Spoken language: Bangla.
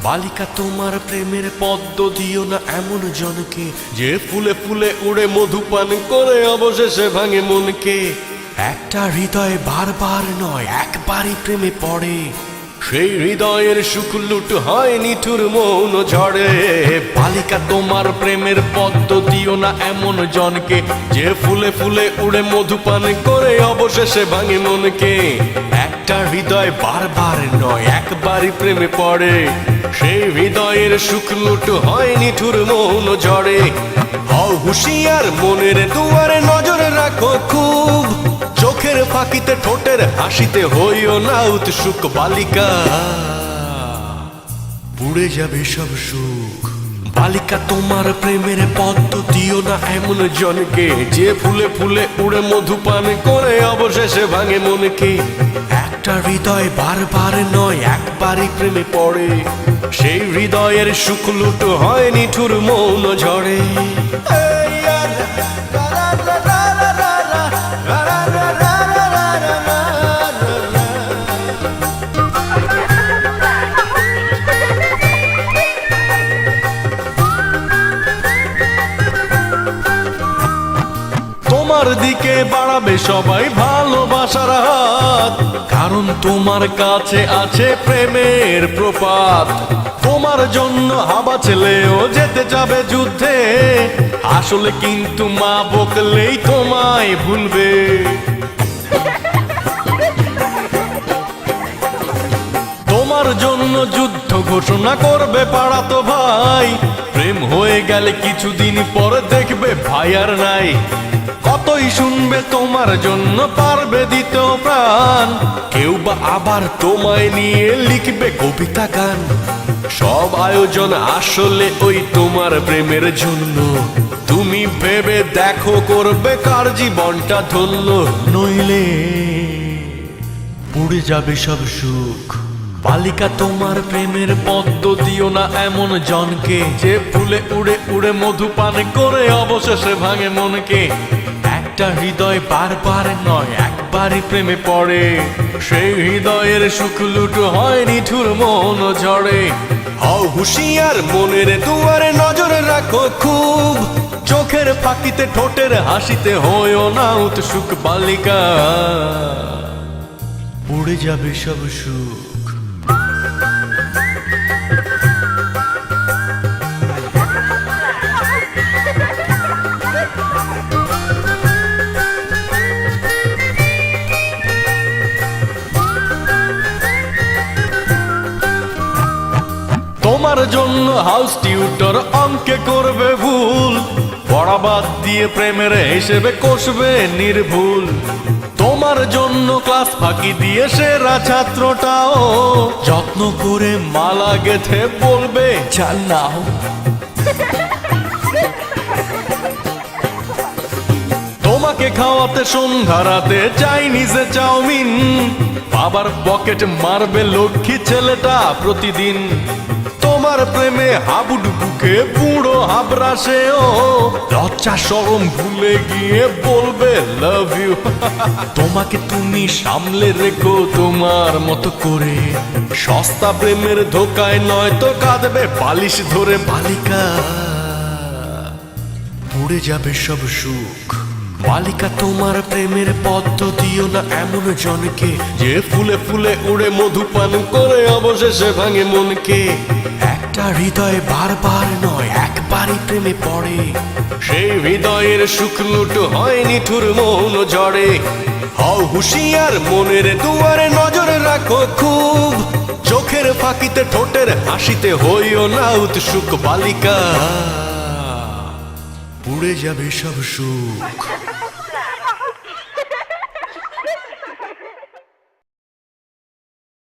বালিকা তোমার প্রেমের পদ্ম দিও না এমন জনকে, যে ফুলে ফুলে উড়ে মধুপান করে অবশেষে ভাঙে মনকে। একটা হৃদয় বারবার নয় একবারই প্রেমে পড়ে, সেই হৃদয়ের সুখ লুট হয় নিঠুর মৌন ঝড়ে। বালিকা তোমার প্রেমের পদ্ম দিও না এমন জনকে, যে ফুলে ফুলে উড়ে মধুপান করে অবশেষে ভাঙে মনকে। একটা হৃদয় বারবার নয় একবারই প্রেমে পড়ে, সেই হৃদয়ের সুখ লুট হয় নিঠুর মৌন ঝড়ে। হও হুঁশিয়ার মনের দুয়ারে নজর রাখো খুব, চোখের ফাঁকিতে ঠোঁটের হাসিতে হইও না উৎসুক। বালিকা পুড়ে যাবে সব সুখ। বালিকা তোমার প্রেমের পদ্ম দিও না এমন জনকে, যে ফুলে ফুলে উড়ে মধুপান করে অবশেষে ভাঙে মনকে। একটা হৃদয় বারবার নয় একবারই প্রেমে পড়ে, সেই হৃদয়ের সুখ লুট হয় নিঠুর মৌন ঝড়ে। তোমার দিকে বাড়াবে সবাই ভালোবাসার হাত, কারণ তোমার কাছে আছে প্রেমের প্রপাত। তোমার জন্য হাবা ছেলেও যেতে যাবে যুদ্ধে, আসলে কিন্তু মা বকলেই তোমায় ভুলবে। তোমার জন্য যুদ্ধ ঘোষণা করবে পাড়াতো ভাই, প্রেম হয়ে গেলে কিছুদিন পর দেখবে ভাই আর নাই। কতই শুনবে তোমার জন্য পারবে দিতে প্রাণ, কেউ বা আবার তোমায় নিয়ে লিখবে কবিতা গান। সব আয়োজন আসলে ওই তোমার প্রেমের জন্য, তুমি ভেবে দেখো করবে কার জীবনটা ধন্য। নইলে পুড়ে যাবে সব সুখ। বালিকা তোমার প্রেমের পদ্ম দিও না এমন জনকে, যে ফুলে উড়ে উড়ে মধুপান করে অবশেষে ভাঙে মনকে। একটা হৃদয় বারবার নয় একবারই প্রেমে পড়ে, সেই হৃদয়ের সুখ লুট হয় নিঠুর মৌন ঝড়ে। হও হুঁশিয়ার মনের দুয়ারে নজর রাখো খুব, চোখের ফাঁকিতে ঠোঁটের হাসিতে হইও না উৎসুক। বালিকা উড়ে যাবে সব সুখ। তোমার জন্য হাউস টিউটর অঙ্কে করবে ভুল, পড়া বাদ দিয়ে প্রেমের হিসেবে কষবে নির্ভুল। তোমার জন্য ক্লাস ফাঁকি দিয়ে সেরা ছাত্রটাও যত্ন করে মালা গেথে বলবে চাল নাও। তোমাকে খাওয়াতে সন্ধ্যা রাতে চাইনিজে চাউমিন, বাবার পকেট মারবে লক্ষ্মী ছেলেটা প্রতিদিন। তোমার প্রেমে হাবুডুবুকে বুড়ো হাবরাসেও লজ্জা শরম ভুলে গিয়ে বলবে লাভ ইউ। তোমাকে তুমি সামলে রেখো তোমার মতো করে, সস্তা প্রেমের ধোকায় নয় তো কাঁদবে বালিশ ধরে। বালিকা পুড়ে যাবে সব সুখ। বালিকা তোমার প্রেমের পদ্ম দিও না এমন জনকে, যে ফুলে ফুলে উড়ে মধুপান করে অবশেষে ভাঙে মনকে। একটা হৃদয় বারবার নয় একবারই প্রেমে পড়ে, সেই হৃদয়ের সুখ লুট হয় নিঠুর মৌন ঝড়ে। হও হুঁশিয়ার মনের দুয়ারে নজর রাখো খুব, চোখের ফাঁকিতে ঠোঁটের হাসিতে হইও না উৎসুক। বালিকা পুড়ে যাবে সব সুখ।